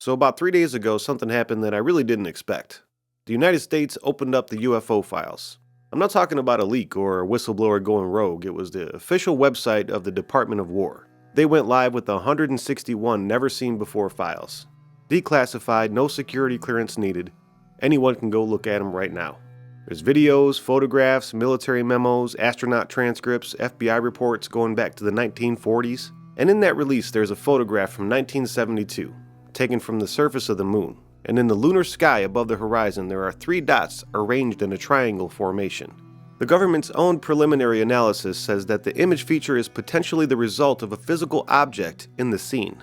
So about 3 days ago, something happened that I really didn't expect. The United States opened up the UFO files. I'm not talking about a leak or a whistleblower going rogue. It was the official website of the Department of War. They went live with 161 never-seen-before files. Declassified, no security clearance needed. Anyone can go look at them right now. There's videos, photographs, military memos, astronaut transcripts, FBI reports going back to the 1940s. And in that release, there's a photograph from 1972. Taken from the surface of the moon, and in the lunar sky above the horizon there are 3 dots arranged in a triangle formation. The government's own preliminary analysis says that the image feature is potentially the result of a physical object in the scene.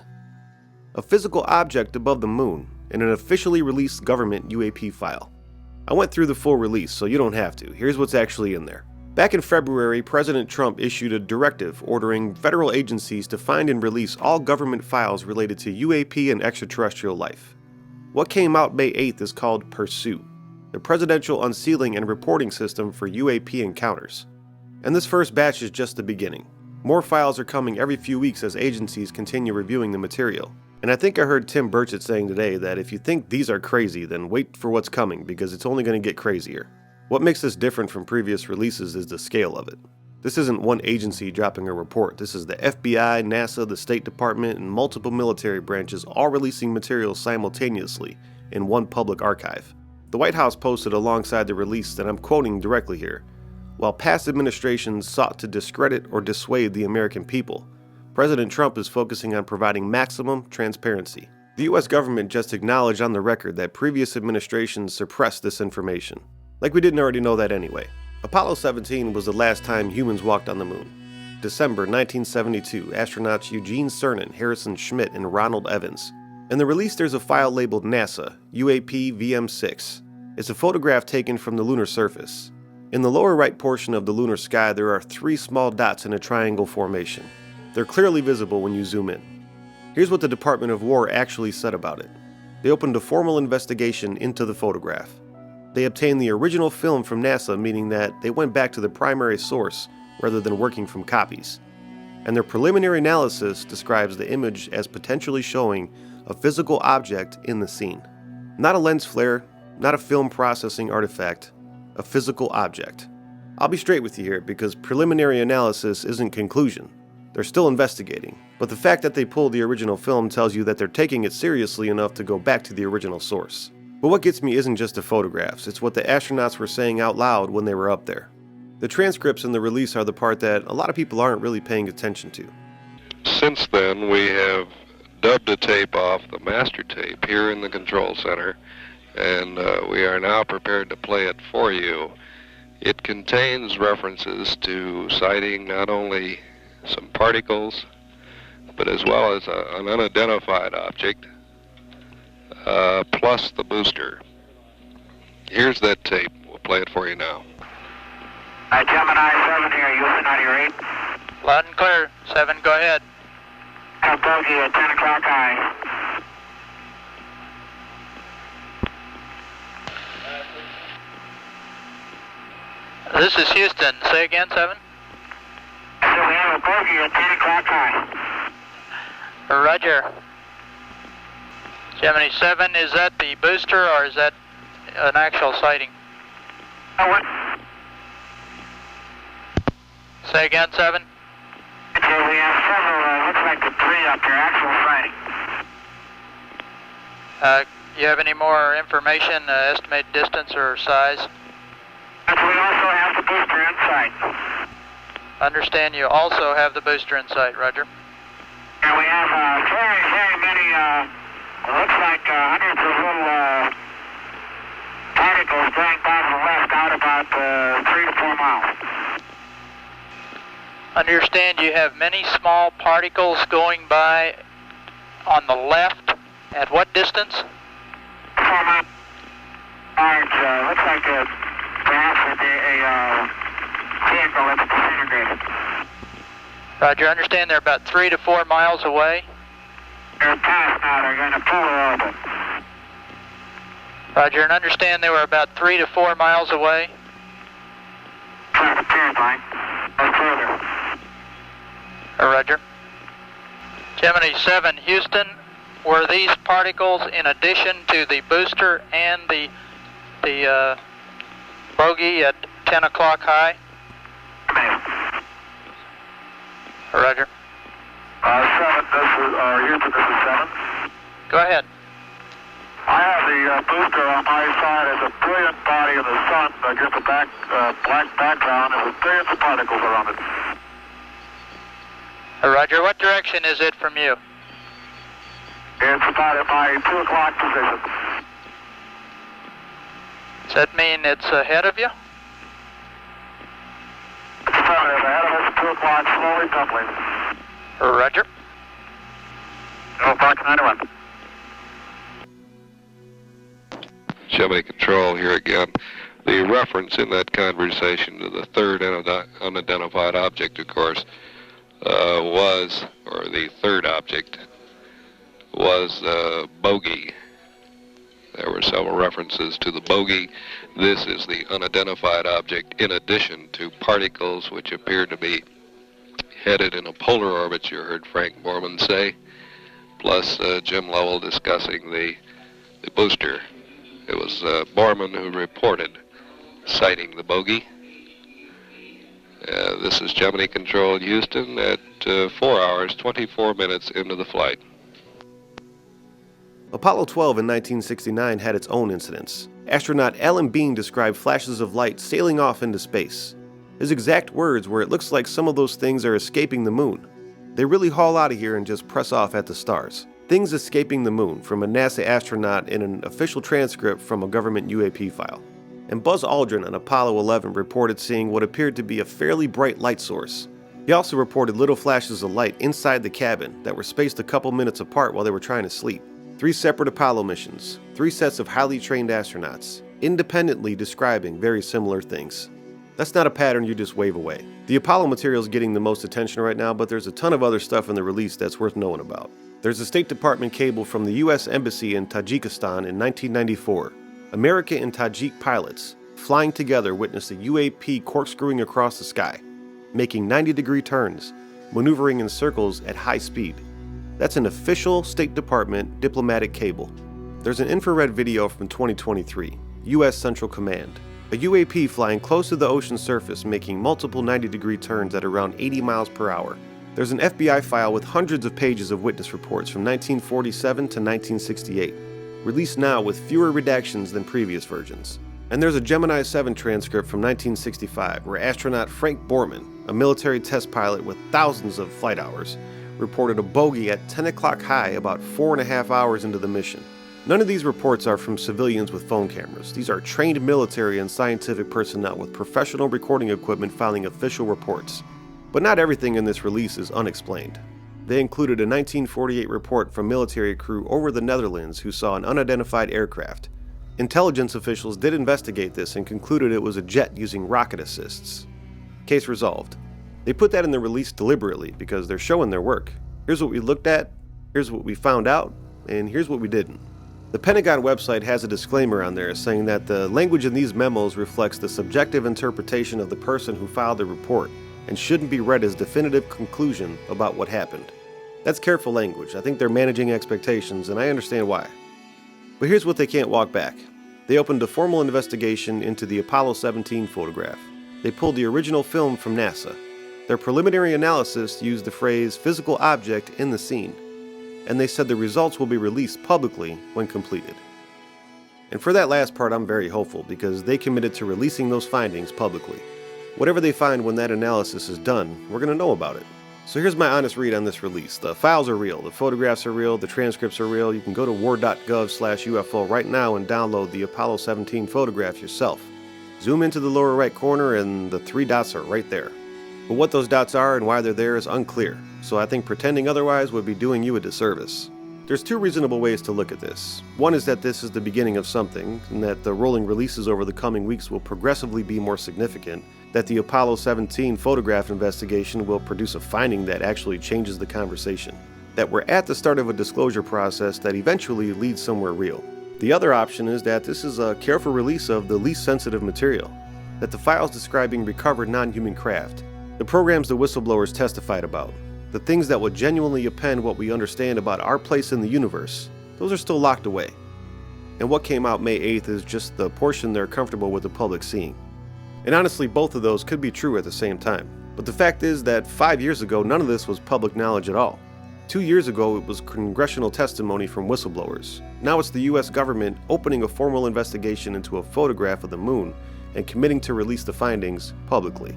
A physical object above the moon in an officially released government UAP file. I went through the full release, so you don't have to. Here's what's actually in there. Back in February, President Trump issued a directive ordering federal agencies to find and release all government files related to UAP and extraterrestrial life. What came out May 8th is called Pursuit, the Presidential Unsealing and Reporting System for UAP encounters. And this first batch is just the beginning. More files are coming every few weeks as agencies continue reviewing the material. And I think I heard Tim Burchett saying today that if you think these are crazy, then wait for what's coming because it's only going to get crazier. What makes this different from previous releases is the scale of it. This isn't one agency dropping a report. This is the FBI, NASA, the State Department, and multiple military branches all releasing materials simultaneously in one public archive. The White House posted alongside the release that I'm quoting directly here. While past administrations sought to discredit or dissuade the American people, President Trump is focusing on providing maximum transparency. The US government just acknowledged on the record that previous administrations suppressed this information. Like we didn't already know that anyway. Apollo 17 was the last time humans walked on the moon. December 1972, astronauts Eugene Cernan, Harrison Schmitt, and Ronald Evans. In the release there's a file labeled NASA, UAP VM6. It's a photograph taken from the lunar surface. In the lower right portion of the lunar sky there are 3 small dots in a triangle formation. They're clearly visible when you zoom in. Here's what the Department of War actually said about it. They opened a formal investigation into the photograph. They obtained the original film from NASA, meaning that they went back to the primary source rather than working from copies. And their preliminary analysis describes the image as potentially showing a physical object in the scene. Not a lens flare, not a film processing artifact, a physical object. I'll be straight with you here because preliminary analysis isn't conclusion. They're still investigating, but the fact that they pulled the original film tells you that they're taking it seriously enough to go back to the original source. But what gets me isn't just the photographs, it's what the astronauts were saying out loud when they were up there. The transcripts in the release are the part that a lot of people aren't really paying attention to. Since then, we have dubbed a tape off the master tape here in the control center, and we are now prepared to play it for you. It contains references to sighting not only some particles, but as well as an unidentified object, plus the booster. Here's that tape. We'll play it for you now. Gemini 7 here, Houston, out of your 8. Loud and clear. 7, go ahead. Bogey at 10 o'clock high. This is Houston. Say again, 7. So we have a bogey at 10 o'clock high. Roger. Gemini 7, is that the booster or is that an actual sighting? Oh, what? Say again, 7. Okay, we have several, looks like the 3 up there, actual sighting. You have any more information, estimated distance or size? And we also have the booster inside. Understand you also have the booster in sight, Roger. And we have very, very many, looks like hundreds of little particles going by to the left out about 3 to 4 miles. Understand you have many small particles going by on the left. At what distance? 4 miles. Large, looks like perhaps a vehicle that's disintegrated. Roger, understand they're about 3 to 4 miles away. They're past now, they're going to polar orbit. Roger, and understand they were about 3 to 4 miles away. Try the pier line, or further. Roger. Gemini 7, Houston, were these particles in addition to the booster and the bogey at 10 o'clock high? Roger. 7, Houston, this is 7. Go ahead. I have the booster on my side as a brilliant body of the sun against a black background, and with billions of particles around it. Roger. What direction is it from you? It's about at my 2 o'clock position. Does that mean it's ahead of you? It's affirmative. Ahead of us, 2 o'clock, slowly tumbling. Roger. 2 o'clock, 91. Gemini Control here again. The reference in that conversation to the third unidentified object, of course, the third object was bogey. There were several references to the bogey. This is the unidentified object, in addition to particles which appear to be headed in a polar orbit, you heard Frank Borman say, plus Jim Lovell discussing the booster. It was Borman who reported sighting the bogey. This is Gemini Control Houston at 4 hours, 24 minutes into the flight. Apollo 12 in 1969 had its own incidents. Astronaut Alan Bean described flashes of light sailing off into space. His exact words were, "It looks like some of those things are escaping the moon. They really haul out of here and just press off at the stars." Things escaping the moon from a NASA astronaut in an official transcript from a government UAP file. And Buzz Aldrin on Apollo 11 reported seeing what appeared to be a fairly bright light source. He also reported little flashes of light inside the cabin that were spaced a couple minutes apart while they were trying to sleep. 3 separate Apollo missions, 3 sets of highly trained astronauts, independently describing very similar things. That's not a pattern you just wave away. The Apollo material is getting the most attention right now, but there's a ton of other stuff in the release that's worth knowing about. There's a State Department cable from the U.S. Embassy in Tajikistan in 1994. American and Tajik pilots flying together witnessed a UAP corkscrewing across the sky, making 90-degree turns, maneuvering in circles at high speed. That's an official State Department diplomatic cable. There's an infrared video from 2023, U.S. Central Command. A UAP flying close to the ocean surface making multiple 90-degree turns at around 80 miles per hour. There's an FBI file with hundreds of pages of witness reports from 1947 to 1968, released now with fewer redactions than previous versions. And there's a Gemini 7 transcript from 1965 where astronaut Frank Borman, a military test pilot with thousands of flight hours, reported a bogey at 10 o'clock high about 4.5 hours into the mission. None of these reports are from civilians with phone cameras. These are trained military and scientific personnel with professional recording equipment filing official reports. But not everything in this release is unexplained. They included a 1948 report from military crew over the Netherlands who saw an unidentified aircraft. Intelligence officials did investigate this and concluded it was a jet using rocket assists. Case resolved. They put that in the release deliberately because they're showing their work. Here's what we looked at, here's what we found out, and here's what we didn't. The Pentagon website has a disclaimer on there saying that the language in these memos reflects the subjective interpretation of the person who filed the report and shouldn't be read as definitive conclusion about what happened. That's careful language. I think they're managing expectations, and I understand why. But here's what they can't walk back. They opened a formal investigation into the Apollo 17 photograph. They pulled the original film from NASA. Their preliminary analysis used the phrase physical object in the scene, and they said the results will be released publicly when completed. And for that last part, I'm very hopeful because they committed to releasing those findings publicly. Whatever they find when that analysis is done, we're going to know about it. So here's my honest read on this release. The files are real, the photographs are real, the transcripts are real. You can go to war.gov/UFO right now and download the Apollo 17 photograph yourself. Zoom into the lower right corner and the 3 dots are right there. But what those dots are and why they're there is unclear, so I think pretending otherwise would be doing you a disservice. There's 2 reasonable ways to look at this. One is that this is the beginning of something, and that the rolling releases over the coming weeks will progressively be more significant, that the Apollo 17 photograph investigation will produce a finding that actually changes the conversation, that we're at the start of a disclosure process that eventually leads somewhere real. The other option is that this is a careful release of the least sensitive material, that the files describing recovered non-human craft, the programs the whistleblowers testified about, The things that would genuinely append what we understand about our place in the universe, those are still locked away. And what came out May 8th is just the portion they're comfortable with the public seeing. And honestly, both of those could be true at the same time. But the fact is that 5 years ago, none of this was public knowledge at all. 2 years ago, it was congressional testimony from whistleblowers. Now it's the US government opening a formal investigation into a photograph of the moon and committing to release the findings publicly.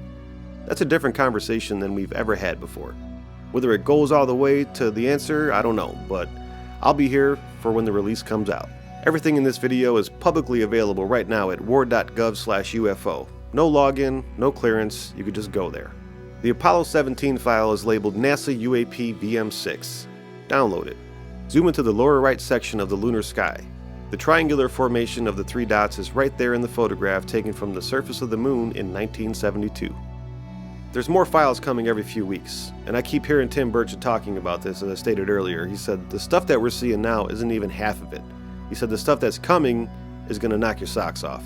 That's a different conversation than we've ever had before. Whether it goes all the way to the answer, I don't know, but I'll be here for when the release comes out. Everything in this video is publicly available right now at war.gov/UFO. No login, no clearance, you could just go there. The Apollo 17 file is labeled NASA UAP VM6. Download it. Zoom into the lower right section of the lunar sky. The triangular formation of the 3 dots is right there in the photograph taken from the surface of the moon in 1972. There's more files coming every few weeks, and I keep hearing Tim Burchett talking about this. As I stated earlier, he said the stuff that we're seeing now isn't even half of it. He said the stuff that's coming is going to knock your socks off.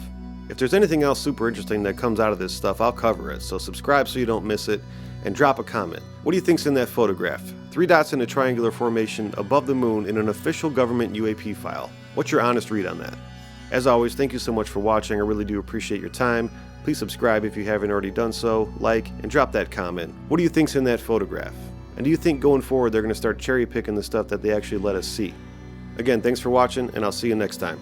If there's anything else super interesting that comes out of this stuff, I'll cover it, so subscribe so you don't miss it, and drop a comment. What do you think's in that photograph? 3 dots in a triangular formation above the moon in an official government UAP file. What's your honest read on that? As always, thank you so much for watching. I really do appreciate your time. Please subscribe if you haven't already done so, like, and drop that comment. What do you think's in that photograph? And do you think going forward they're going to start cherry picking the stuff that they actually let us see? Again, thanks for watching, and I'll see you next time.